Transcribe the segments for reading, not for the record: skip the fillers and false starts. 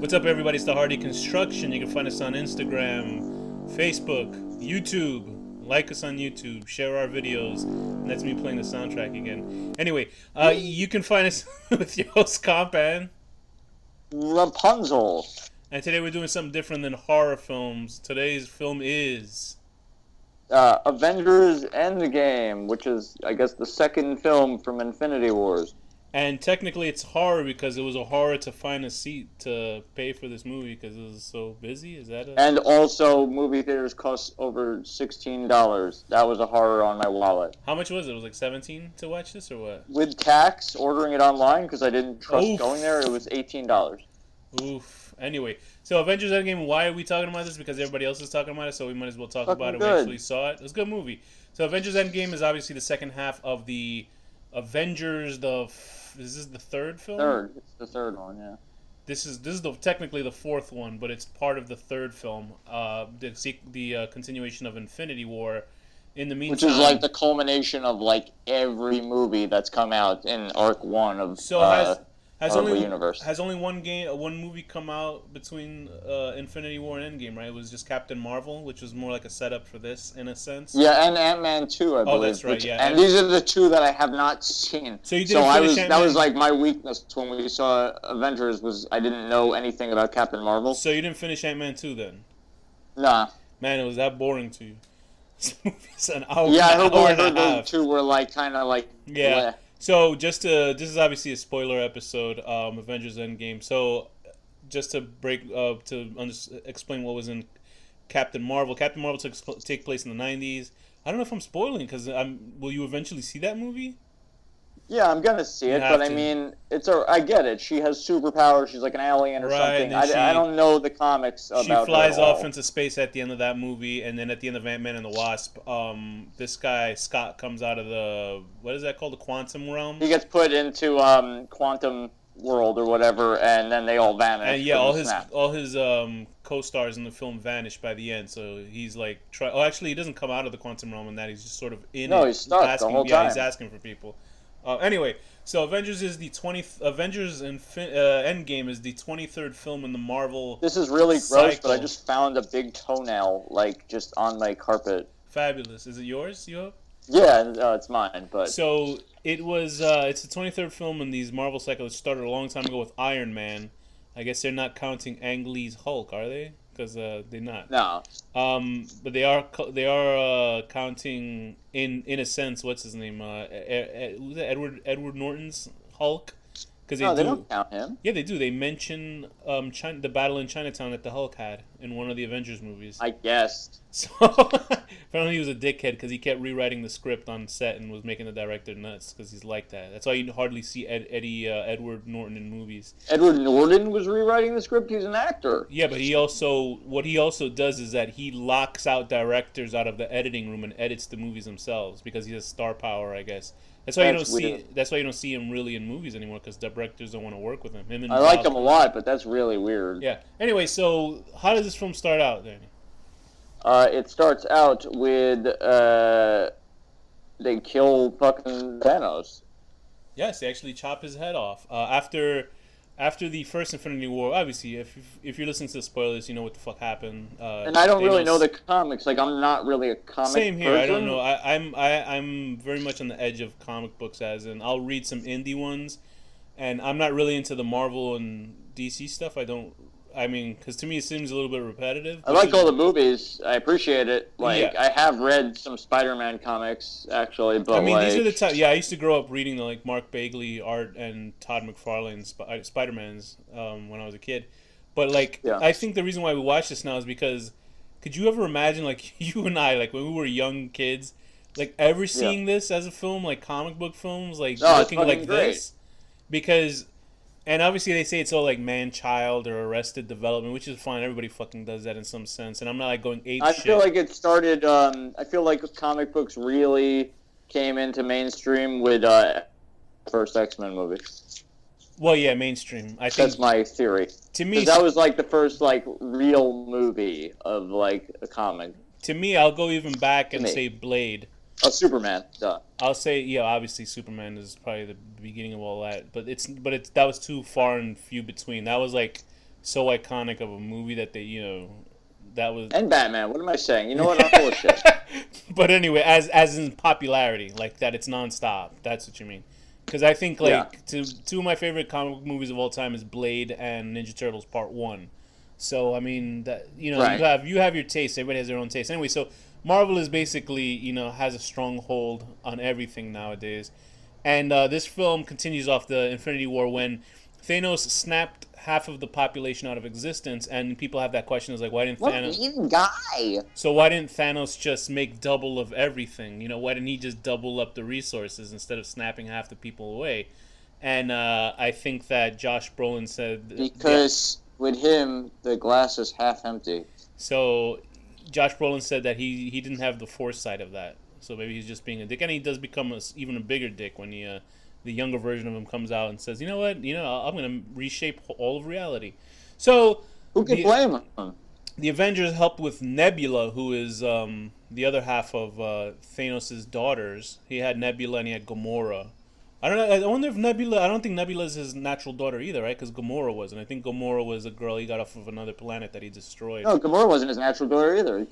What's up, everybody? It's the Hardy Construction. You can find us on Instagram, Facebook, YouTube. Like us on YouTube. Share our videos. And that's me playing the soundtrack again. Anyway, you can find us with your host, Comp, and Rapunzel. And today we're doing something different than horror films. Today's film is Avengers Endgame, which is, I guess, the second film from Infinity Wars. And technically it's horror because it was a horror to find a seat to pay for this movie because it was so busy. Is that And also, movie theaters cost over $16. That was a horror on my wallet. How much was it? It was like 17 to watch this or what? With tax, ordering it online, because I didn't trust going there, it was $18. Oof. Anyway, so Avengers Endgame, why are we talking about this? Because everybody else is talking about it, so we might as well talk about it. We actually saw it. It was a good movie. So Avengers Endgame is obviously the second half of the Avengers, is this the third film? Third. It's the third one, yeah. This is technically the fourth one, but it's part of the third film, the continuation of Infinity War. In the meantime, which is like the culmination of like every movie that's come out in Arc 1 of has Marvel Universe. Has only one movie come out between Infinity War and Endgame, right? It was just Captain Marvel, which was more like a setup for this in a sense. Yeah, and Ant-Man 2, I believe. Oh, that's right, yeah. And these are the two that I have not seen. So you didn't finish Ant-Man? That was like my weakness when we saw Avengers, was I didn't know anything about Captain Marvel. So you didn't finish Ant-Man 2 then? Nah. Man, it was that boring to you. This movie's an hour. Yeah, I heard those two were like kind of like yeah. bleh. So this is obviously a spoiler episode, Avengers Endgame. So just to explain what was in Captain Marvel. Captain Marvel take place in the 90s. I don't know if I'm spoiling because will you eventually see that movie? Yeah, I'm gonna see it, but I mean, I get it. She has superpowers. She's like an alien or something. I don't know the comics about her. She flies off into space at the end of that movie, and then at the end of Ant-Man and the Wasp, this guy Scott comes out of the, what is that called, the quantum realm? He gets put into quantum world or whatever, and then they all vanish. And yeah, all his co-stars in the film vanish by the end. So he's like, actually, he doesn't come out of the quantum realm in that. He's just sort of in. No, he's stuck the whole time. Yeah, he's asking for people. Anyway, so Avengers is the Endgame is the 23rd film in the Marvel. This is really cycle. Gross, but I just found a big toenail like just on my carpet. Fabulous. Is it yours? You hope? Yeah, it's mine. But so it was. It's the 23rd film in these Marvel cycle. It started a long time ago with Iron Man. I guess they're not counting Ang Lee's Hulk, are they? Because they're not. No. But they are counting in a sense. What's his name? Edward Norton's Hulk. Because they don't count him. Yeah, they do. They mention the battle in Chinatown that the Hulk had in one of the Avengers movies. I guessed. So apparently he was a dickhead because he kept rewriting the script on set and was making the director nuts because he's like that. That's why you hardly see Edward Norton in movies. Edward Norton was rewriting the script. He's an actor. Yeah, but what he also does is that he locks out directors out of the editing room and edits the movies themselves because he has star power, I guess. That's why you don't see him really in movies anymore because directors don't want to work with him. I like him a lot, but that's really weird. Yeah. Anyway, so how does this film start out, Danny? It starts out with they kill fucking Thanos. Yes, they actually chop his head off. After the first Infinity War, obviously, if you're listening to the spoilers, you know what the fuck happened. And I don't really know the comics. Like, I'm not really a comic Same here. person. I don't know. I'm very much on the edge of comic books, as in I'll read some indie ones, and I'm not really into the Marvel and DC stuff. Because to me it seems a little bit repetitive. I like all the movies. I appreciate it. I have read some Spider-Man comics, actually. But these are the type. Yeah, I used to grow up reading the Mark Bagley art and Todd McFarlane Spider-Mans when I was a kid. But I think the reason why we watch this now is because could you ever imagine you and I when we were young kids ever seeing this as a film, comic book films looking like this? Because. And obviously they say it's all man-child or Arrested Development, which is fine. Everybody fucking does that in some sense. And I'm not going ape shit. I feel like it started, I feel like comic books really came into mainstream with first X-Men movie. Well, yeah, mainstream. I think that's my theory. To me, that was the first real movie of a comic. To me, I'll go even back and say Blade. Oh, Superman. Duh. I'll say, yeah, obviously Superman is probably the beginning of all that, but that was too far and few between. That was so iconic of a movie that that was. And Batman. What am I saying? You know what? I'm full of shit. But anyway, as in popularity, like that it's nonstop. That's what you mean. Because I think two of my favorite comic book movies of all time is Blade and Ninja Turtles Part One. So I mean that right. you have your taste. Everybody has their own taste. Anyway, so Marvel is basically has a stronghold on everything nowadays, and this film continues off the Infinity War when Thanos snapped half of the population out of existence, and people have that question: is like, why didn't Thanos? What guy? So why didn't Thanos just make double of everything? Why didn't he just double up the resources instead of snapping half the people away? And I think that Josh Brolin said because with him the glass is half empty. So Josh Brolin said that he didn't have the foresight of that. So maybe he's just being a dick, and he does become even a bigger dick when the younger version of him comes out and says, you know what, I'm going to reshape all of reality. So who can blame him? The Avengers helped with Nebula, who is the other half of Thanos' daughters. He had Nebula and he had Gamora. I don't know. I wonder if Nebula. I don't think Nebula is his natural daughter either, right? Because Gamora was, and I think Gamora was a girl he got off of another planet that he destroyed. No, Gamora wasn't his natural daughter either.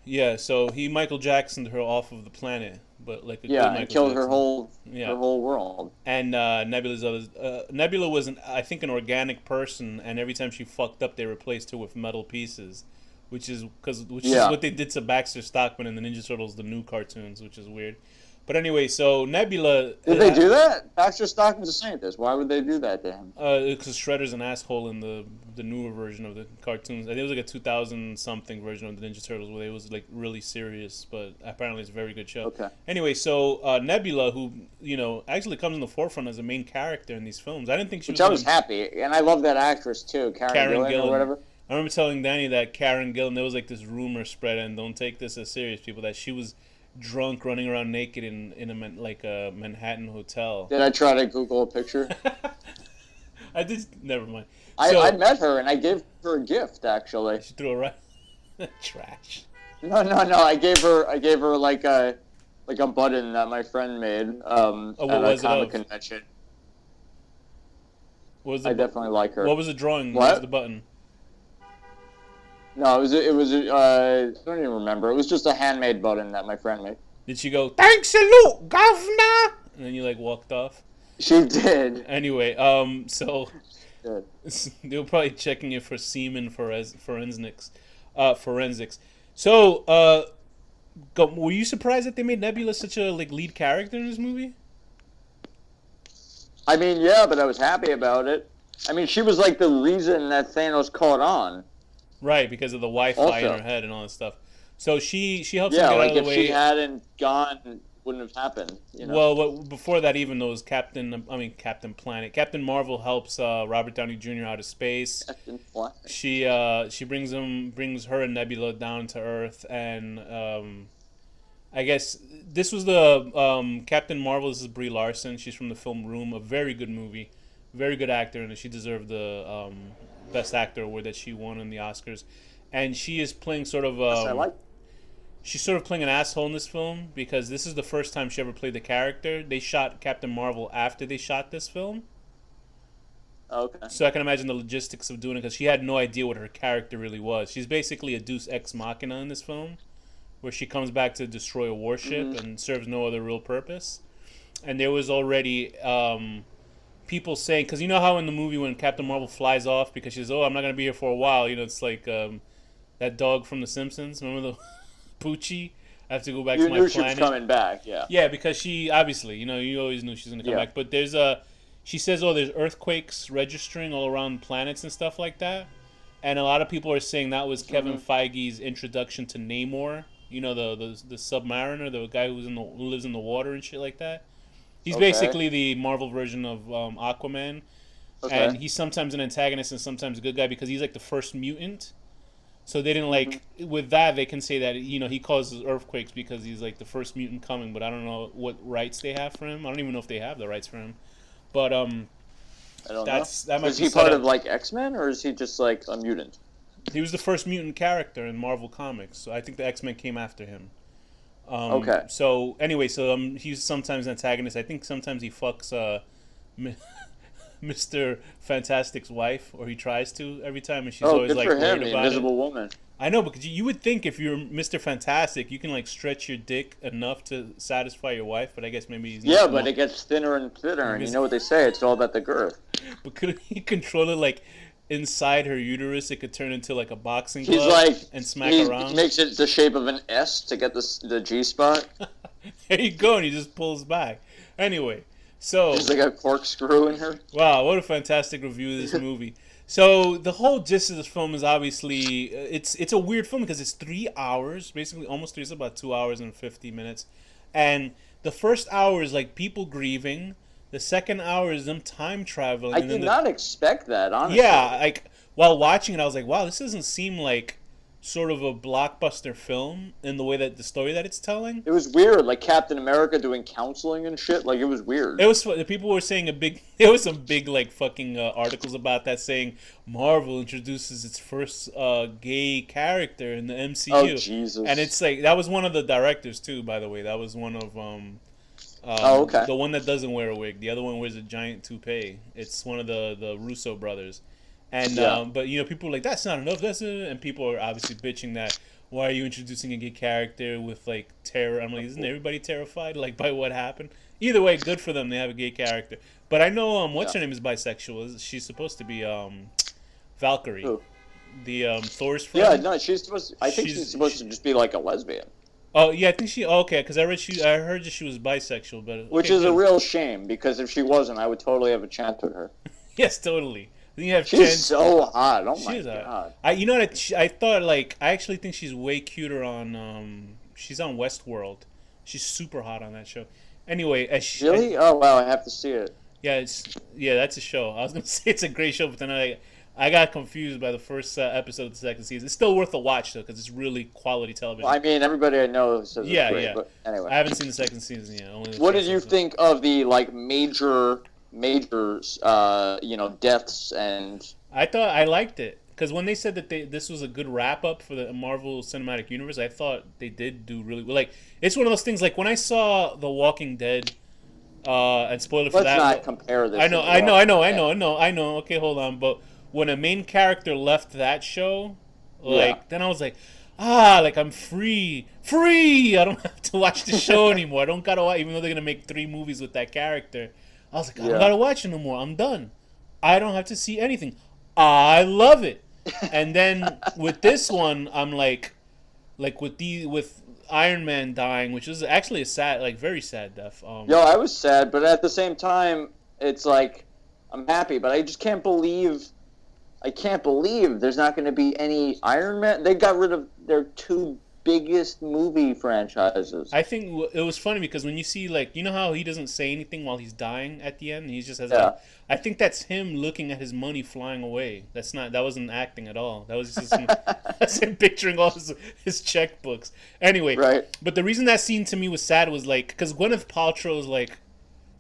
Yeah, so he Michael Jacksoned her off of the planet, but like and killed her whole world. And Nebula was I think an organic person, and every time she fucked up, they replaced her with metal pieces, which is what they did to Baxter Stockman in the Ninja Turtles, the new cartoons, which is weird. But anyway, so Nebula... Did they do that? Baxter Stockman's a scientist. Why would they do that to him? Because Shredder's an asshole in the newer version of the cartoons. I think it was like a 2000-something version of the Ninja Turtles where it was like really serious, but apparently it's a very good show. Okay. Anyway, so Nebula, who, actually comes in the forefront as a main character in these films. I didn't think she was... I was happy, and I love that actress too, Karen Gillan or whatever. I remember telling Danny that Karen Gillan, there was like this rumor spread, and don't take this as serious, people, that she was drunk running around naked in a Manhattan hotel. Did I try to Google a picture? I did. Never mind. I met her and I gave her a gift. Actually, she threw a trash. No. I gave her like a button that my friend made at a comic convention. I definitely like her. What was the drawing? What was the button? No, it was I don't even remember. It was just a handmade button that my friend made. Did she go, "Thanks a lot, governor"? And then you walked off? She did. Anyway, so they were probably checking it for semen forensics. So, were you surprised that they made Nebula such a lead character in this movie? I mean, yeah, but I was happy about it. I mean, she was like the reason that Thanos caught on. Right, because of the Wi-Fi in her head and all that stuff. So she helps him get out of the way. Yeah, if she hadn't gone, it wouldn't have happened. Well, before that, even though Captain Planet, Captain Marvel helps Robert Downey Jr. out of space. Captain Planet. She brings her and Nebula down to Earth, and I guess this was the Captain Marvel. This is Brie Larson. She's from the film Room, a very good movie, very good actor, and she deserved the Best Actor award that she won in the Oscars. And she is playing sort of she's sort of playing an asshole in this film because this is the first time she ever played the character. They shot Captain Marvel after they shot this film. Okay. So I can imagine the logistics of doing it because she had no idea what her character really was. She's basically a Deus Ex Machina in this film, where she comes back to destroy a warship and serves no other real purpose. And there was already people saying, because you know how in the movie when Captain Marvel flies off because she says, "Oh, I'm not going to be here for a while," it's like that dog from The Simpsons. Remember the Poochie? I have to go back to my planet. You knew she was coming back, yeah. Yeah, because she, obviously, you always knew she was going to come back. But she says, there's earthquakes registering all around planets and stuff like that. And a lot of people are saying that was Kevin Feige's introduction to Namor. The Submariner, the guy who lives in the water and shit like that. He's basically the Marvel version of Aquaman. Okay. And he's sometimes an antagonist and sometimes a good guy because he's like the first mutant. So they didn't with that they can say that he causes earthquakes because he's like the first mutant coming, but I don't know what rights they have for him. I don't even know if they have the rights for him. But I don't know. That might is he part of X-Men or is he just like a mutant? He was the first mutant character in Marvel Comics, so I think the X-Men came after him. Okay. So anyway, he's sometimes an antagonist. I think sometimes he fucks Mr. Fantastic's wife, or he tries to every time, and she's always good like for him, worried the about Invisible it. Woman. I know, because you would think if you're Mr. Fantastic, you can like stretch your dick enough to satisfy your wife, but I guess maybe he's not. Yeah, but it gets thinner and thinner, and you know what they say, it's all about the girth. But could he control it like inside her uterus? It could turn into like a boxing glove He's like, and smack around. He makes it the shape of an S to get the G spot. There you go, and he just pulls back. Anyway, so there's like a corkscrew in her. Wow, what a fantastic review of this movie. So the whole gist of this film is obviously it's a weird film because it's 3 hours, basically almost 3. It's about 2 hours and 50 minutes, and the first hour is like people grieving. The second hour is them time traveling. I did not expect that, honestly. Yeah, like while watching it, I was like, wow, this doesn't seem like sort of a blockbuster film in the way that the story that it's telling. It was weird, like Captain America doing counseling and shit. Like, it was weird. It was. People were saying there was some big like fucking articles about that saying Marvel introduces its first gay character in the MCU. Oh Jesus! And it's like that was one of the directors too, by the way. That was one of oh, okay. The one that doesn't wear a wig. The other one wears a giant toupee. It's one of the Russo brothers. And but you know, people are like, that's not enough. And people are obviously bitching that why are you introducing a gay character with like terror? I'm like, isn't everybody terrified like by what happened? Either way, good for them. They have a gay character. But I know what's her name is bisexual. She's supposed to be Valkyrie, Who? The Thor's friend. Yeah, no, she's supposed. I think she's supposed to just be like a lesbian. Oh yeah, I think she. Oh, okay, because I heard that she was bisexual, but okay, which is a real shame because if she wasn't, I would totally have a chance with her. Yes, totally. You have she's so hot. Oh my god! You know what? I thought like I actually think she's way cuter on. She's on Westworld. She's super hot on that show. Anyway, really? Oh wow, I have to see it. Yeah, that's a show. I was gonna say it's a great show, but then I got confused by the first episode of the second season. It's still worth a watch though because it's really quality television. Well, I mean, everybody I know says it's great, but anyway. I haven't seen the second season yet. Only what did you think of the like major deaths and? I liked it because when they said that this was a good wrap up for the Marvel Cinematic Universe, I thought they did do really well. Like it's one of those things. Like when I saw The Walking Dead, and spoiler for that. Let's not compare this. I know. Okay, hold on. But when a main character left that show, then I was like, like I'm free. I don't have to watch the show anymore. I don't gotta watch, even though they're gonna make 3 movies with that character. I was like, I don't gotta watch it no more. I'm done. I don't have to see anything. I love it. And then with this one, I'm like with Iron Man dying, which is actually a sad, like very sad death. I was sad, but at the same time, it's like I'm happy, but I just can't believe. I can't believe there's not going to be any Iron Man. They got rid of their 2 biggest movie franchises. I think it was funny because when you see, like, you know how he doesn't say anything while he's dying at the end, and he just has I think that's him looking at his money flying away. That wasn't acting at all. That was just that's him picturing all his checkbooks. Anyway, right. But the reason that scene to me was sad was like because Gwyneth Paltrow is like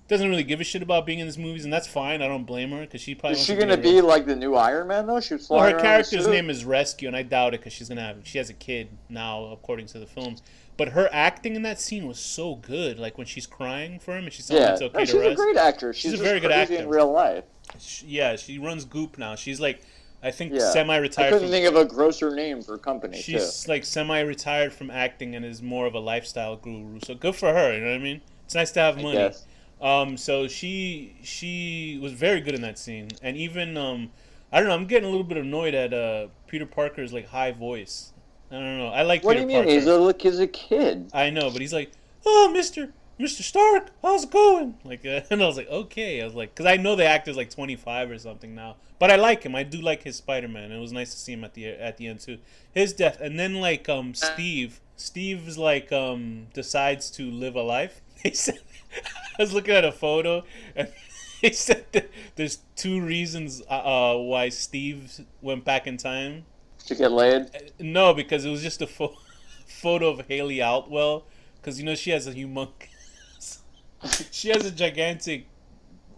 doesn't really give a shit about being in these movies, and that's fine. I don't blame her because she probably is she gonna be like the new Iron Man though? She was flying. Well, her character's name is Rescue, and I doubt it because she has a kid now, according to the films. But her acting in that scene was so good. Like when she's crying for him and she's telling him it's okay to rest. She's a great actor. She's a very good actor in real life. She runs Goop now. She's like, I think semi-retired. I couldn't think of a grosser name for a company. She's like semi-retired from acting and is more of a lifestyle guru. So good for her. You know what I mean? It's nice to have money. So she was very good in that scene, and even I don't know. I'm getting a little bit annoyed at Peter Parker's like high voice. I don't know. I like. What Peter do you mean? Parker. He's a kid. I know, but he's like, oh, Mr. Stark, how's it going? Like, and I was like, okay. I was like, because I know the actor's like 25 or something now, but I like him. I do like his Spider-Man. It was nice to see him at the end too. His death, and then like Steve's like decides to live a life. He said, I was looking at a photo, and he said that there's 2 reasons why Steve went back in time. To get laid? No, because it was just a photo of Haley Outwell. Because, you know, she has a she has a gigantic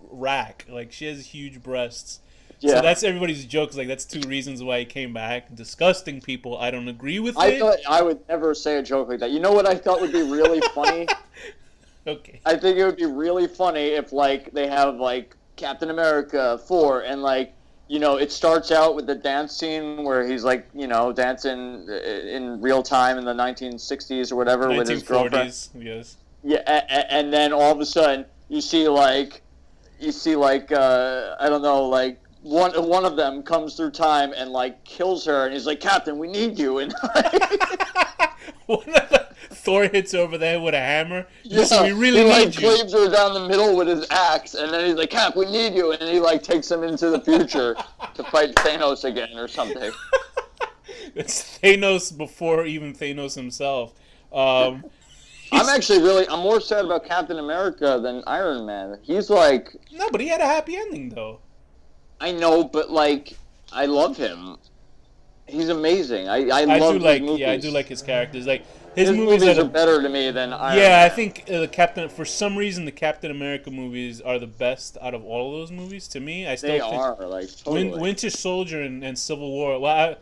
rack. Like, she has huge breasts. Yeah. So that's everybody's joke. Like, that's 2 reasons why he came back. Disgusting people. I don't agree with it. I thought I would never say a joke like that. You know what I thought would be really funny? Okay. I think it would be really funny if, like, they have, like, Captain America 4, and like, it starts out with the dance scene where he's like, dancing in real time in the 1960s or whatever with his girlfriend. Yes. Yeah, and then all of a sudden you see like I don't know, like one of them comes through time and like kills her, and he's like, Captain, we need you, and Thor hits over there with a hammer. Listen, we really need you. He claves her down the middle with his axe, and then he's like, Cap, we need you, and he like takes him into the future to fight Thanos again or something. It's Thanos before even Thanos himself. I'm more sad about Captain America than Iron Man. He's like... No, but he had a happy ending, though. I know, but like, I love him. He's amazing. I love his movies. Yeah, I do like his characters. Like, his movies are better to me than Iron Man. Yeah, I think for some reason, the Captain America movies are the best out of all of those movies. To me, they are like totally. Winter Soldier and Civil War. Well,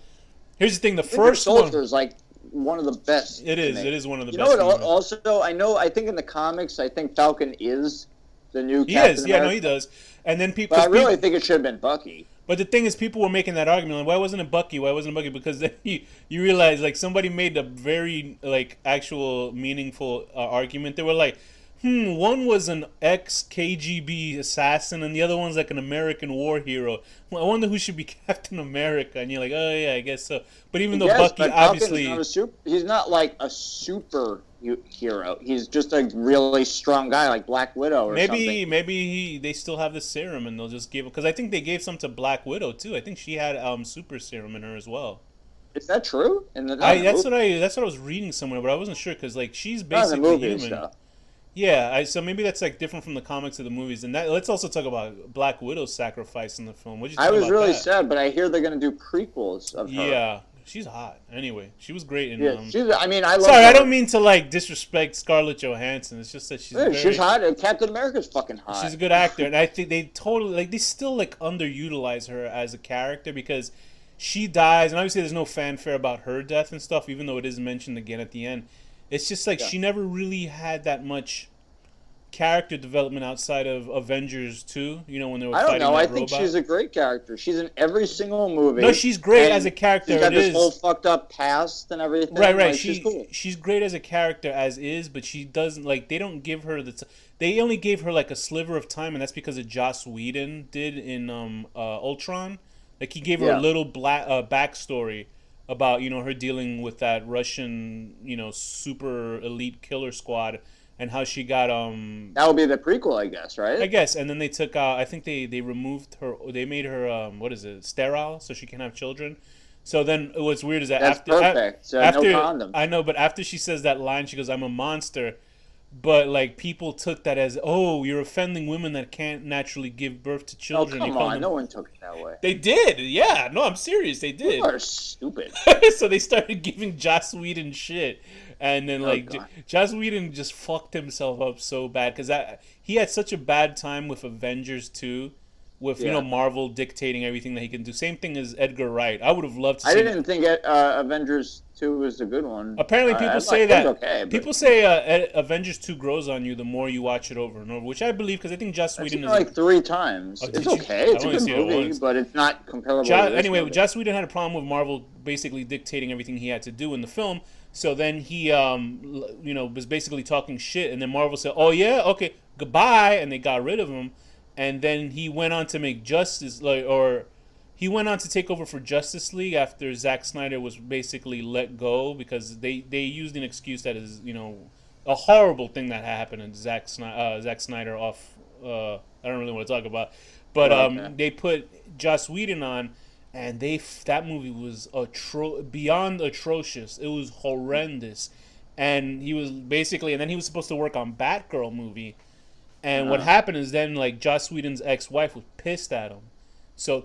here's the thing: the Winter first Soldier is like one of the best. It is. It is one of the best. You know what? Also, I think in the comics, I think Falcon is the new Captain America. Yeah, no, he does. And then people. But I really think it should have been Bucky. But the thing is, people were making that argument, like, why wasn't it Bucky? Why wasn't it Bucky? Because then you realize, like, somebody made a very, like, actual meaningful argument. They were like, one was an ex-KGB assassin, and the other one's, like, an American war hero. Well, I wonder who should be Captain America. And you're like, oh, yeah, I guess so. But even though Bucky, obviously... he's not, like, a super hero. He's just a really strong guy, like Black Widow or something. Maybe they still have the serum, and they'll just give it, because I think they gave some to Black Widow too. I think she had super serum in her as well. Is that true? That's what I was reading somewhere, but I wasn't sure, because like she's basically human. Though. Yeah, so maybe that's like different from the comics of the movies. And let's also talk about Black Widow's sacrifice in the film. What'd you think about really sad, but I hear they're going to do prequels of her. Yeah. She's hot. Anyway, she was great in. Yeah, I love. Sorry, her. I don't mean to like disrespect Scarlett Johansson. It's just that she's hot. Captain America's fucking hot. She's a good actor, and I think they still like underutilize her as a character because she dies, and obviously there's no fanfare about her death and stuff, even though it is mentioned again at the end. It's just like she never really had that much character development outside of Avengers 2, when they were fighting that robot. I think she's a great character. She's in every single movie. No, she's great as a character. She's got this whole fucked up past and everything. Right. Like, she's cool. She's great as a character as is, but she doesn't, like, they don't give her they only gave her, like, a sliver of time, and that's because of Joss Whedon did in Ultron. Like, he gave her a little backstory about, her dealing with that Russian, super elite killer squad, and how she got that would be the prequel, I guess, right? I guess. And then they took I think they removed her, they made her sterile so she can have children. So then what's weird is that that's perfect. After no condoms. I know, but after she says that line, she goes, "I'm a monster." But like people took that as, "Oh, you're offending women that can't naturally give birth to children." Oh, come on, no one took it that way. They did. Yeah, no, I'm serious. They did. You are stupid. So they started giving Joss Whedon shit. And then, Joss Whedon just fucked himself up so bad because he had such a bad time with Avengers 2, with Marvel dictating everything that he can do. Same thing as Edgar Wright. I would have loved to see. I didn't think Avengers 2 was a good one. Apparently, people say that. Okay, people say Avengers 2 grows on you the more you watch it over and over, which I believe because I think Joss Whedon is like 3 times. It's okay. It's a good movie, but it's not comparable. Anyway, Joss Whedon had a problem with Marvel basically dictating everything he had to do in the film. So then he, was basically talking shit, and then Marvel said, "Oh yeah, okay, goodbye," and they got rid of him. And then he went on to make he went on to take over for Justice League after Zack Snyder was basically let go because they used an excuse that is a horrible thing that happened and Zack Snyder off. I don't really want to talk about, but they put Joss Whedon on. And that movie was beyond atrocious. It was horrendous. And he was and then he was supposed to work on Batgirl movie. And what happened is then, like, Joss Whedon's ex-wife was pissed at him. So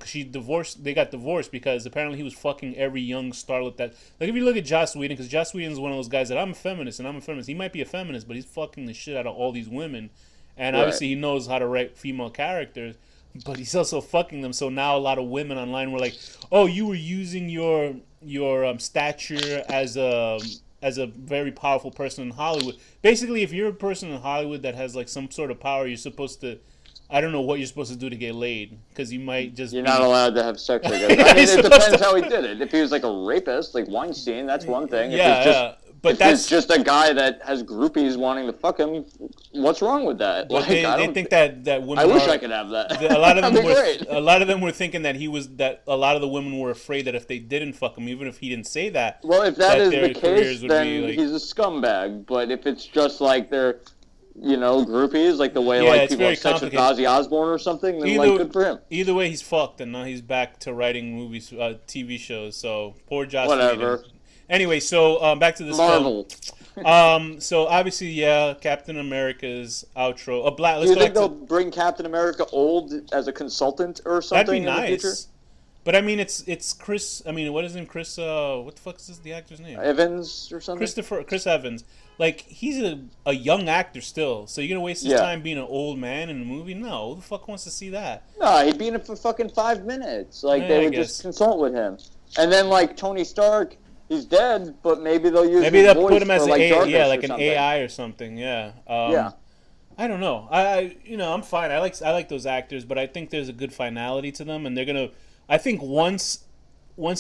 they got divorced because apparently he was fucking every young starlet that, like, if you look at Joss Whedon, because Joss Whedon is one of those guys that I'm a feminist. He might be a feminist, but he's fucking the shit out of all these women. And obviously he knows how to write female characters. But he's also fucking them. So now a lot of women online were like, "Oh, you were using your stature as a very powerful person in Hollywood." Basically, if you're a person in Hollywood that has like some sort of power, you're supposed to. I don't know what you're supposed to do to get laid, because you might just You're not allowed to have sex, I guess. I mean, it depends how he did it. If he was like a rapist, like Weinstein, that's one thing. But it's just a guy that has groupies wanting to fuck him, what's wrong with that? Like, they think that women. I wish I could have that. A lot of them were thinking that a lot of the women were afraid that if they didn't fuck him, even if he didn't say that. Well, if that is the case, then he's a scumbag. But if it's just like they're, groupies, like the way like people have sex with Ozzy Osbourne or something, then good for him. Either way, he's fucked, and now he's back to writing movies, TV shows. So poor Joss Whatever. Whedon. Anyway, so back to this Marvel. Film. So obviously, Captain America's outro. Do you think they'll bring Captain America old as a consultant or something? That'd be in the future? But I mean, it's Chris. I mean, what is his name? Chris. What the fuck is the actor's name? Evans or something. Chris Evans. Like, he's a young actor still. So you're gonna waste his time being an old man in a movie? No, who the fuck wants to see that? No, he'd be in it for fucking 5 minutes. Like they would just consult with him, and then like Tony Stark. He's dead, but maybe they'll use they'll voice put him as for, like an AI or something. Yeah. I don't know. I'm fine. I like those actors, but I think there's a good finality to them, and they're gonna. I think once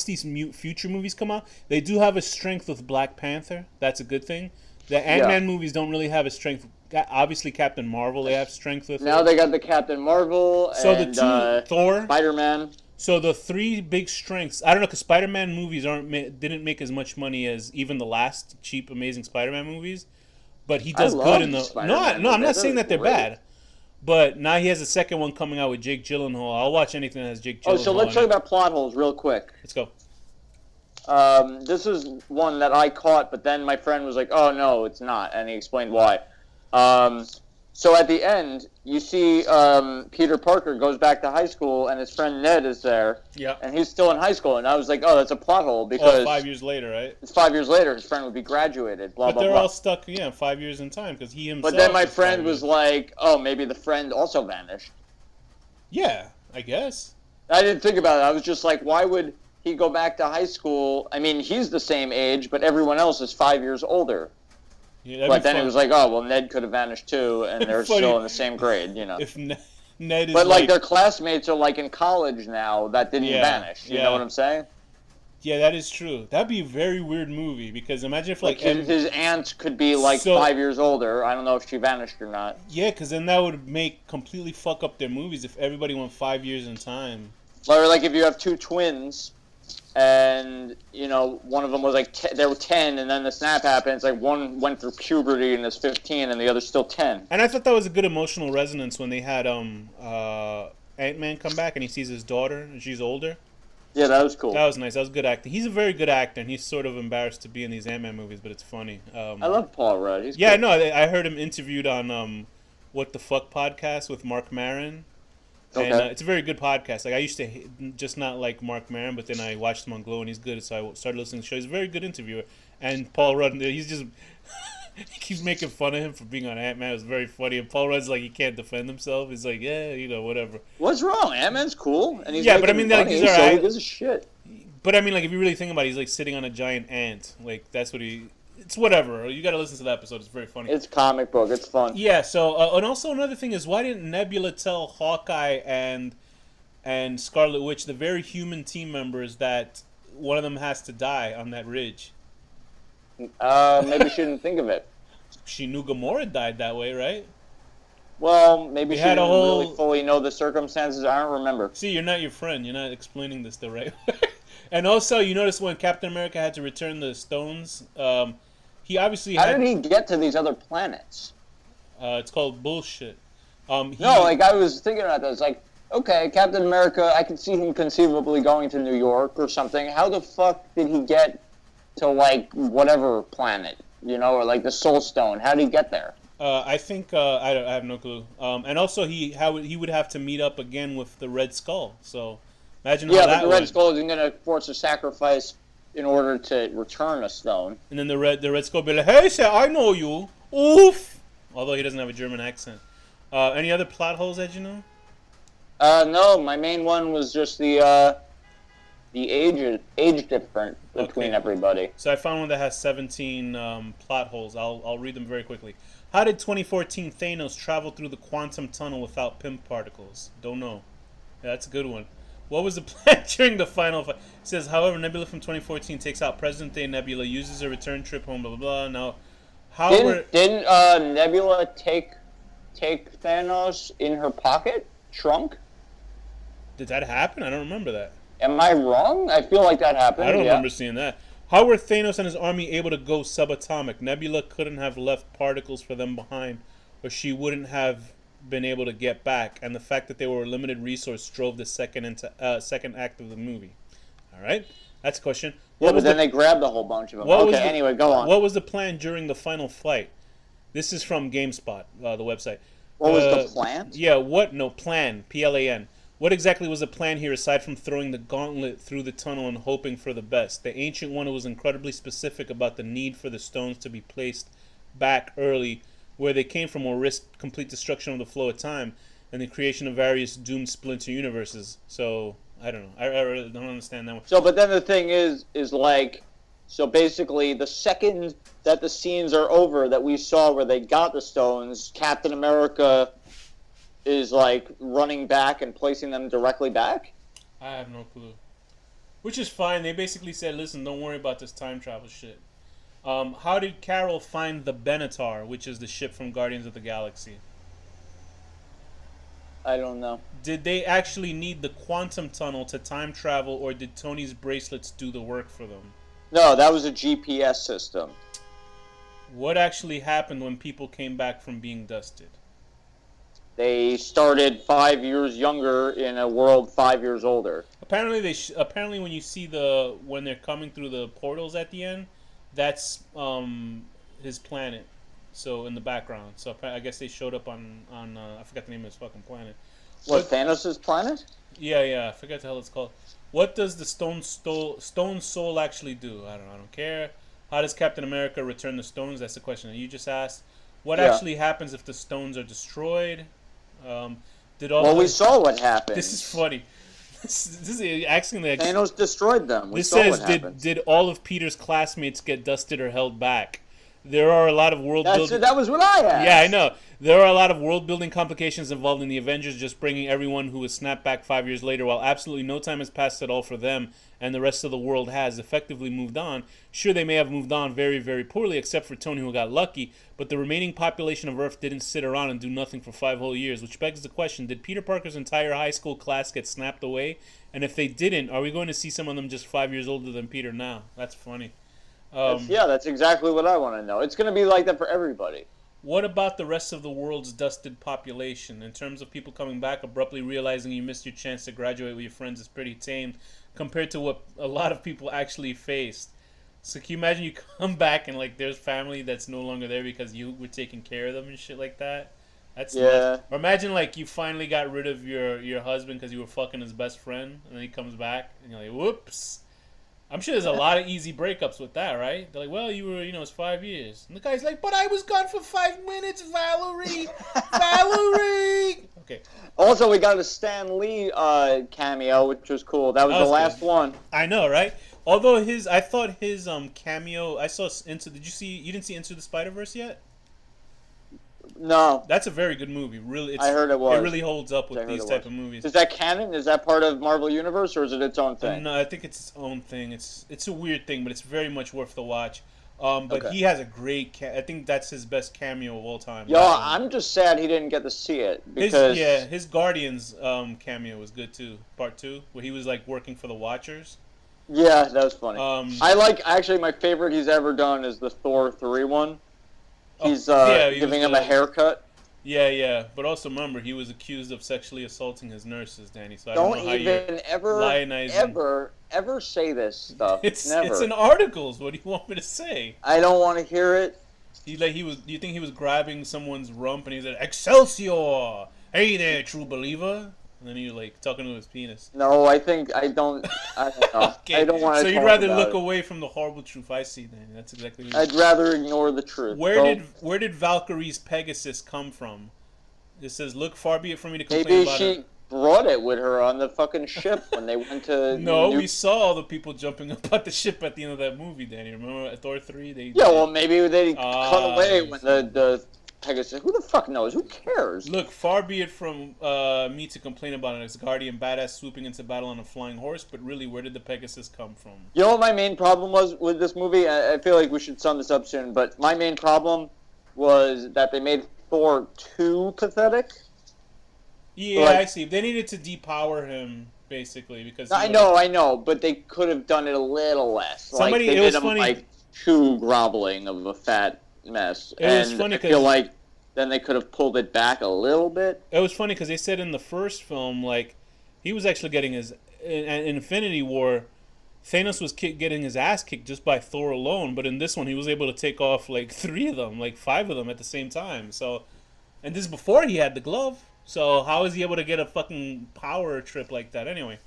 these future movies come out, they do have a strength with Black Panther. That's a good thing. The Ant-Man movies don't really have a strength. Obviously, Captain Marvel, they have strength with. Now they got the Captain Marvel and the two Thor, Spider-Man. So the three big strengths, I don't know, because Spider-Man movies didn't make as much money as even the last cheap Amazing Spider-Man movies, but he does good in the. No, I'm not saying that they're bad, but now he has a second one coming out with Jake Gyllenhaal. I'll watch anything that has Jake Gyllenhaal. Oh, so let's talk about plot holes real quick. Let's go. This is one that I caught, but then my friend was like, "Oh no, it's not," and he explained why. So at the end, you see Peter Parker goes back to high school, and his friend Ned is there. Yeah. And he's still in high school, and I was like, "Oh, that's a plot hole because 5 years later, right? It's 5 years later. His friend would be graduated. Blah but blah blah. But they're all stuck, 5 years in time because he himself. But then my friend was like, "Oh, maybe the friend also vanished." Yeah, I guess. I didn't think about it. I was just like, why would he go back to high school? I mean, he's the same age, but everyone else is 5 years older. Yeah, but then it was like, oh, well, Ned could have vanished too, and they're still in the same grade, If Ned is but like their classmates are like in college now that didn't vanish. You know what I'm saying? Yeah, that is true. That'd be a very weird movie because imagine if like his aunt could be like 5 years older. I don't know if she vanished or not. Yeah, because then that would completely fuck up their movies if everybody went 5 years in time. Or like if you have two twins. And one of them was like they were 10, and then the snap happens. Like one went through puberty and is 15, and the other's still 10. And I thought that was a good emotional resonance when they had Ant-Man come back and he sees his daughter and she's older. Yeah, that was cool. That was nice. That was good acting. He's a very good actor, and he's sort of embarrassed to be in these Ant-Man movies, but it's funny. I love Paul Rudd. He's cool. No, I heard him interviewed on What the Fuck podcast with Mark Maron. And it's a very good podcast. Like I used to just not like Mark Maron, but then I watched him on Glow, and he's good. So I started listening to the show. He's a very good interviewer. And Paul Rudd, he's just he keeps making fun of him for being on Ant-Man. It was very funny. And Paul Rudd's like he can't defend himself. He's like, whatever. What's wrong? Ant-Man's cool, and he's but I mean, like, he's alright. He gives a shit. But I mean, like if you really think about it, he's like sitting on a giant ant. Like that's what he. It's whatever. You got to listen to the episode. It's very funny. It's comic book. It's fun. Yeah. So and also another thing is, why didn't Nebula tell Hawkeye and Scarlet Witch, the very human team members, that one of them has to die on that ridge? Maybe she didn't think of it. She knew Gamora died that way, right? Well, maybe she didn't really fully know the circumstances. I don't remember. See, you're not your friend. You're not explaining this the right way. And also, you notice when Captain America had to return the stones, he obviously How did he get to these other planets? It's called bullshit. No, like I was thinking about this. Like, okay, Captain America, I could see him conceivably going to New York or something. How the fuck did he get to like whatever planet, or like the Soul Stone? How did he get there? I think I have no clue. And also, he would have to meet up again with the Red Skull. So imagine how that but the Red Skull isn't going to force a sacrifice in order to return a stone. And then the Red Skull be like, "Hey, sir, I know you." Oof. Although he doesn't have a German accent. Any other plot holes that you know? No, my main one was just the the age difference between everybody. So I found one that has 17 plot holes. I'll read them very quickly. How did 2014 Thanos travel through the quantum tunnel without pimp particles? Don't know. Yeah, that's a good one. What was the plan during the final fight? It says, however, Nebula from 2014 takes out present-day Nebula, uses a return trip home, blah, blah, blah. Now, Didn't Nebula take Thanos in her pocket? Trunk? Did that happen? I don't remember that. Am I wrong? I feel like that happened. I don't remember seeing that. How were Thanos and his army able to go subatomic? Nebula couldn't have left particles for them behind, or she wouldn't have been able to get back. And the fact that they were a limited resource drove the second act of the movie. All right, that's a question. Yeah, but then they grabbed a whole bunch of them. Okay, anyway, go on. What was the plan during the final fight? This is from GameSpot, the website. What was the plan? Yeah, what? No, plan. P-L-A-N. What exactly was the plan here aside from throwing the gauntlet through the tunnel and hoping for the best? The Ancient One was incredibly specific about the need for the stones to be placed back early where they came from or risk complete destruction of the flow of time and the creation of various doomed splinter universes. So, I don't know. I really don't understand that one. So, but then the thing is like, so basically the second that the scenes are over that we saw where they got the stones, Captain America is like running back and placing them directly back? I have no clue. Which is fine. They basically said, listen, don't worry about this time travel shit. How did Carol find the Benatar, which is the ship from Guardians of the Galaxy? I don't know. Did they actually need the quantum tunnel to time travel, or did Tony's bracelets do the work for them? No, that was a GPS system. What actually happened when people came back from being dusted? They started 5 years younger in a world 5 years older. Apparently, apparently when you see when they're coming through the portals at the end, that's his planet. So in the background. So I guess they showed up on I forgot the name of his fucking planet. What, Thanos' planet? Yeah, I forgot the hell it's called. What does the stone soul actually do? I don't care. How does Captain America return the stones? That's the question that you just asked. What actually happens if the stones are destroyed? We saw what happened. This is funny. This is asking the Thanos destroyed them. This says, did all of Peter's classmates get dusted or held back? There are a lot of world building. That was what I asked. Yeah, I know. There are a lot of world building complications involved in the Avengers, just bringing everyone who was snapped back 5 years later, while absolutely no time has passed at all for them, and the rest of the world has effectively moved on. Sure, they may have moved on very, very poorly, except for Tony, who got lucky, but the remaining population of Earth didn't sit around and do nothing for 5 whole years, which begs the question, did Peter Parker's entire high school class get snapped away? And if they didn't, are we going to see some of them just 5 years older than Peter now? That's funny. That's exactly what I want to know. It's going to be like that for everybody. What about the rest of the world's dusted population? In terms of people coming back, abruptly realizing you missed your chance to graduate with your friends is pretty tame compared to what a lot of people actually faced. So can you imagine you come back and like there's family that's no longer there because you were taking care of them and shit like that? That's nuts. Or imagine like you finally got rid of your husband because you were fucking his best friend, and then he comes back and you're like, whoops. I'm sure there's a lot of easy breakups with that, right? They're like, well, you were, it's 5 years. And the guy's like, but I was gone for 5 minutes, Valerie! Valerie! Okay. Also, we got a Stan Lee cameo, which was cool. That was the last one. I know, right? Although I thought his cameo, I saw you didn't see Into the Spider-Verse yet? No. That's a very good movie. Really, I heard it was. It really holds up with these type of movies. Is that canon? Is that part of Marvel Universe, or is it its own thing? No, I think it's its own thing. It's a weird thing, but it's very much worth the watch. But he has a great I think that's his best cameo of all time. Yo, I'm just sad he didn't get to see it. Because his Guardians cameo was good too. Part 2, where he was like working for the Watchers. Yeah, that was funny. Actually, my favorite he's ever done is the Thor 3 one. He's giving him a haircut. Yeah. But also remember, he was accused of sexually assaulting his nurses, Danny. So I don't know how even ever say this stuff. It's Never. It's in articles. What do you want me to say? I don't want to hear it. Do you think he was grabbing someone's rump and he said, "Excelsior! Hey there, true believer." And then he was like talking to his penis. No, I don't know. Okay. I don't want to. So you'd rather look away from the horrible truth. I see. Then that's exactly what I'd rather ignore the truth. Where did Valkyrie's Pegasus come from? It says, "Look, far be it from me to complain about it." brought it with her on the fucking ship when they went to. No, we saw all the people jumping about the ship at the end of that movie, Danny. Remember at Thor 3? Yeah, well, maybe they cut away when the Pegasus. Who the fuck knows? Who cares? Look, far be it from me to complain about an Asgardian badass swooping into battle on a flying horse, but really, where did the Pegasus come from? You know what my main problem was with this movie? I feel like we should sum this up soon, but my main problem was that they made Thor too pathetic. Yeah, like, I see. They needed to depower him, basically, because... I know, but they could have done it a little less. Somebody, like, they it was made funny... him, like, too groveling of a fat mess. It was funny because... I feel like then they could have pulled it back a little bit. It was funny because they said in the first film, like, he was actually getting his... In Infinity War, Thanos was getting his ass kicked just by Thor alone, but in this one, he was able to take off, like, 3 of them, like, 5 of them at the same time. So, and this is before he had the glove. So how is he able to get a fucking power trip like that? Anyway,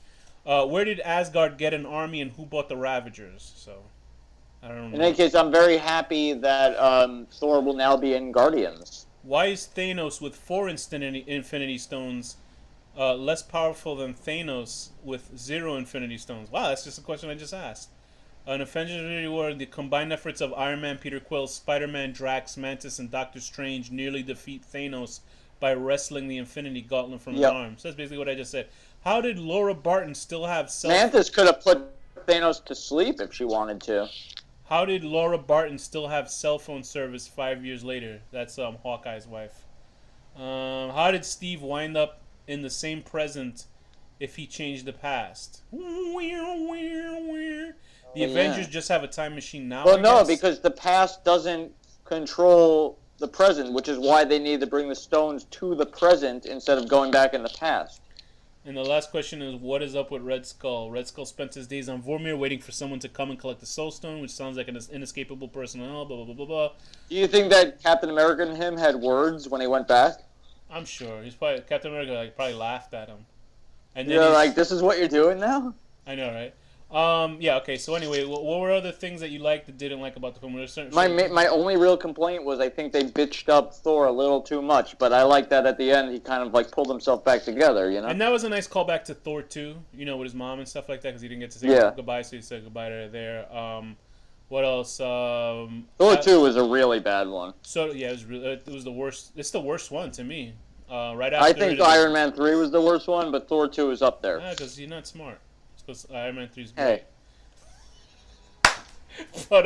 where did Asgard get an army and who bought the Ravagers? So, I don't know. In any case, I'm very happy that Thor will now be in Guardians. Why is Thanos with 4 Infinity Stones less powerful than Thanos with 0 Infinity Stones? Wow, that's just a question I just asked. In Avengers War, the combined efforts of Iron Man, Peter Quill, Spider-Man, Drax, Mantis, and Doctor Strange nearly defeat Thanos by wrestling the Infinity Gauntlet from his arms. That's basically what I just said. How did Laura Barton still have Mantis could have put Thanos to sleep if she wanted to. How did Laura Barton still have cell phone service 5 years later? That's Hawkeye's wife. How did Steve wind up in the same present if he changed the past? The Avengers just have a time machine now? Well, no, because the past doesn't control the present, which is why they need to bring the stones to the present instead of going back in the past. And the last question is, what is up with Red Skull? Red Skull spent his days on Vormir waiting for someone to come and collect the Soul Stone, which sounds like an inescapable personnel, blah, blah, blah, blah, blah. Do you think that Captain America and him had words when he went back? I'm sure. Captain America probably laughed at him. And then like, this is what you're doing now? I know, right? Yeah, okay, so anyway, what were other things that you liked that didn't like about the film? My only real complaint was I think they bitched up Thor a little too much, but I like that at the end he kind of like pulled himself back together, you know? And that was a nice callback to Thor 2, you know, with his mom and stuff like that, because he didn't get to say goodbye, so he said goodbye to her there. What else? Thor 2 was a really bad one. So, yeah, it was the worst. It's the worst one to me. Right after I think Iron Man 3 was the worst one, but Thor 2 is up there. Yeah, because you're not smart. Because Iron Man 3 is great. Hey. But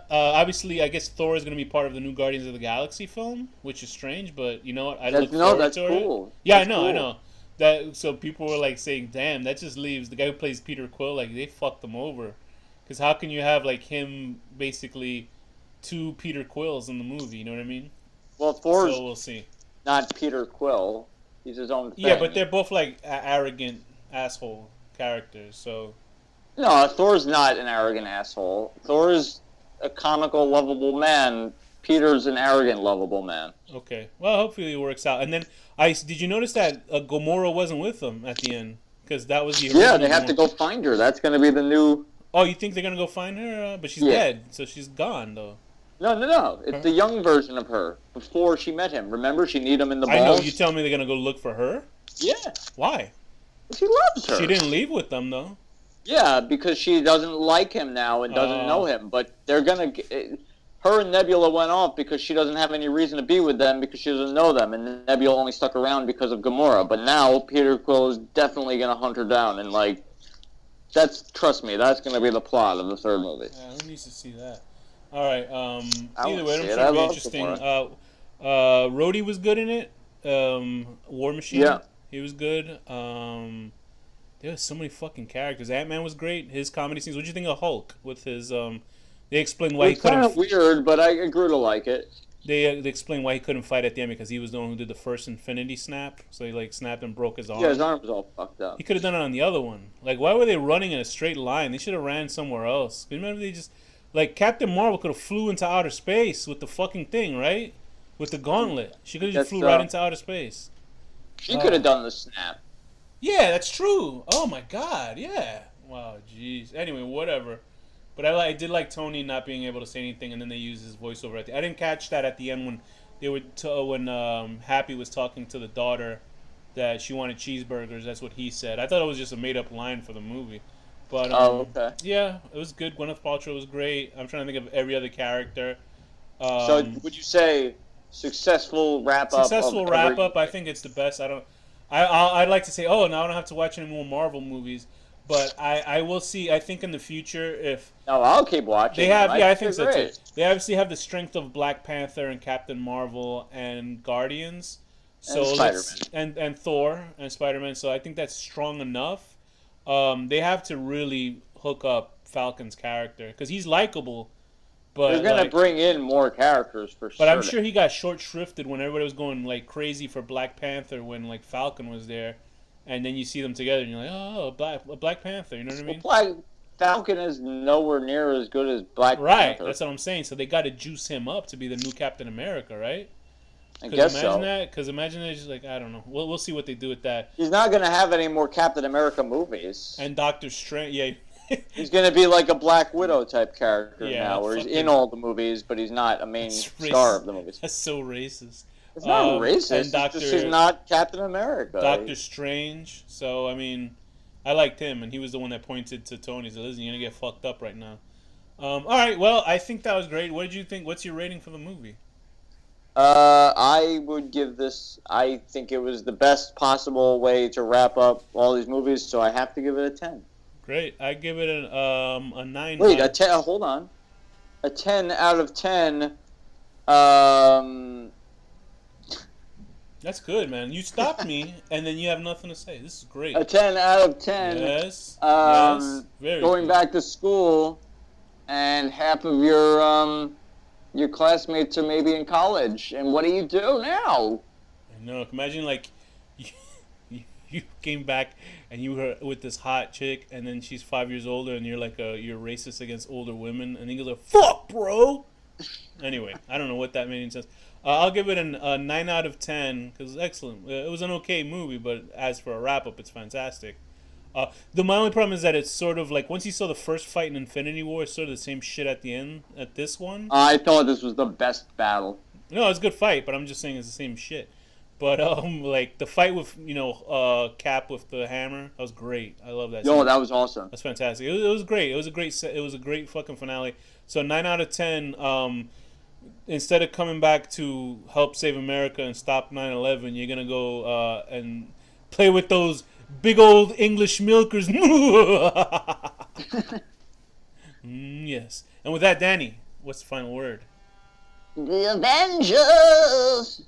obviously I guess Thor is going to be part of the new Guardians of the Galaxy film, which is strange, but you know what? I look forward to cool. it. Yeah, that's I know. That so people were like saying, "Damn, that just leaves the guy who plays Peter Quill, like they fucked him over." Cuz how can you have like him basically 2 Peter Quills in the movie, you know what I mean? Well, Thor's so we'll see. Not Peter Quill. He's his own thing. Yeah, but they're both like arrogant asshole characters, so no, Thor's not an arrogant asshole. Thor's a comical, lovable man. Peter's an arrogant, lovable man. Okay. Well, hopefully it works out. And then, did you notice that Gamora wasn't with them at the end? Because that was the original. Yeah, they have to go find her. That's going to be the new... Oh, you think they're going to go find her? But she's dead, so she's gone, though. No. It's the young version of her, before she met him. Remember, she kneed him in the balls? I know. You tell me they're going to go look for her? Yeah. Why? She loves her. She didn't leave with them, though. Yeah, because she doesn't like him now and doesn't know him. But they're going to... Her and Nebula went off because she doesn't have any reason to be with them because she doesn't know them. And Nebula only stuck around because of Gamora. But now Peter Quill is definitely going to hunt her down. And, like, trust me, that's going to be the plot of the third movie. Yeah, who needs to see that? All right. Either way, I'm sure it'll be interesting. Rhodey was good in it. War Machine. Yeah. He was good. There were so many fucking characters. Ant-Man was great. His comedy scenes. What did you think of Hulk with his... They explained why he couldn't... It's kind of weird, but I grew to like it. They explained why he couldn't fight at the end because he was the one who did the first Infinity Snap. So he like snapped and broke his arm. Yeah, his arm was all fucked up. He could have done it on the other one. Like, why were they running in a straight line? They should have ran somewhere else. Remember, they just... Like, Captain Marvel could have flew into outer space with the fucking thing, right? With the gauntlet. She could have just flew right into outer space. She could have done the snap. Yeah, that's true. Oh, my God. Yeah. Wow, jeez. Anyway, whatever. But I did like Tony not being able to say anything, and then they used his voiceover at the. I didn't catch that at the end when they were when Happy was talking to the daughter that she wanted cheeseburgers. That's what he said. I thought it was just a made up line for the movie. But okay. yeah, it was good. Gwyneth Paltrow was great. I'm trying to think of every other character. So would you say successful wrap up? Successful wrap up. I think it's the best. I'd like to say, oh, now I don't have to watch any more Marvel movies. But I will see. I think in the future, if no, I'll keep watching. They have, yeah, I think so too. They obviously have the strength of Black Panther and Captain Marvel and Guardians, so and Spider-Man. and Thor and Spider-Man. So I think that's strong enough. They have to really hook up Falcon's character because he's likable. But they're gonna bring in more characters for sure. But I'm sure he got short shrifted when everybody was going like crazy for Black Panther when like Falcon was there. And then you see them together, and you're like, "Oh, Black Panther." You know what I mean? Black Falcon is nowhere near as good as Black Panther. Right, that's what I'm saying. So they got to juice him up to be the new Captain America, right? I guess imagine that. Because imagine it's just like I don't know. We'll see what they do with that. He's not gonna have any more Captain America movies. And Doctor Strange, yeah. He's gonna be like a Black Widow type character now, where he's in all the movies, but he's not a main star of the movies. That's so racist. It's not racist. And he's not Captain America. Doctor Strange. So I mean, I liked him, and he was the one that pointed to Tony. So listen, you're gonna get fucked up right now. All right. Well, I think that was great. What did you think? What's your rating for the movie? I would give this. I think it was the best possible way to wrap up all these movies, so I have to give it a 10. Great. I give it a 9. Wait, a 10. Hold on. A 10 out of 10. That's good, man. You stopped me, and then you have nothing to say. This is great. A 10 out of 10. Yes. Yes. Very going good. Back to school, and half of your classmates are maybe in college. And what do you do now? I know. Imagine like you came back and you were with this hot chick, and then she's 5 years older, and you're like you're racist against older women, and he goes like, "Fuck, bro." Anyway, I don't know what that made any sense. I'll give it a 9 out of 10 because it's excellent. It was an okay movie, but as for a wrap up, it's fantastic. My only problem is that it's sort of like once you saw the first fight in Infinity War, it's sort of the same shit at the end at this one. I thought this was the best battle. No, it's a good fight, but I'm just saying it's the same shit. But like the fight with Cap with the hammer, that was great. I love that. Yo, that was awesome. That's fantastic. It was great. It was a great fucking finale. So 9 out of 10. Instead of coming back to help save America and stop 9/11, you're gonna go and play with those big old English milkers. Yes. And with that, Danny, what's the final word? The Avengers.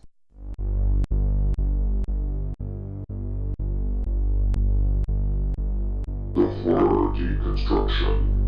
The horror deconstruction.